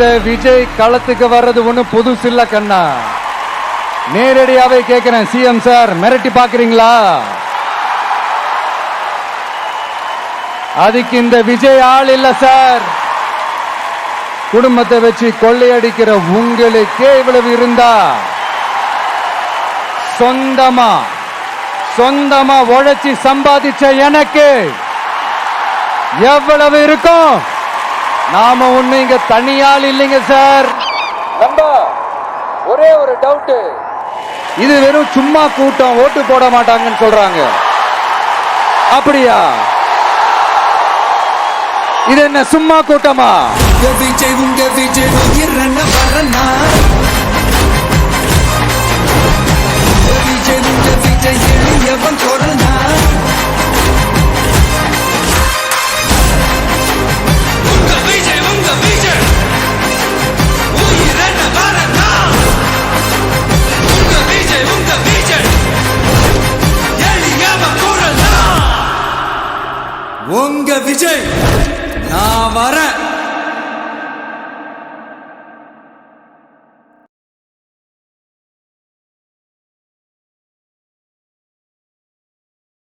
இந்த விஜய் களத்துக்கு வர்றது ஒண்ணு புதுசு இல்ல கண்ணா. நேரடியாவே கேட்கிறேன், சிஎம் சார் மிரட்டி பாக்குறீங்களா? அதுக்கு இந்த விஜய் ஆள் இல்ல சார். குடும்பத்தை வச்சு கொள்ளையடிக்கிற உங்களுக்கே இவ்வளவு இருந்தா, சொந்தமா உழைச்சி சம்பாதிச்ச எனக்கு எவ்வளவு இருக்கும்? நாம ஒண்ணு இங்க தனியால் இல்லைங்க சார். ஒரே ஒரு டவுட், இது வெறும் சும்மா கூட்டம், ஓட்டு போட மாட்டாங்கன்னு சொல்றாங்க. அப்படியா? இது என்ன சும்மா கூட்டமா? விஜய் உங்க விஜய் உயிரண்ண வரனா, விஜய் உங்க விஜய் எளியவன் கொரனா, உங்க விஜய் உயிரண்ண வரனா, உங்க விஜய் எளியவன் கொரனா, உங்க விஜய் நான் வரேன்.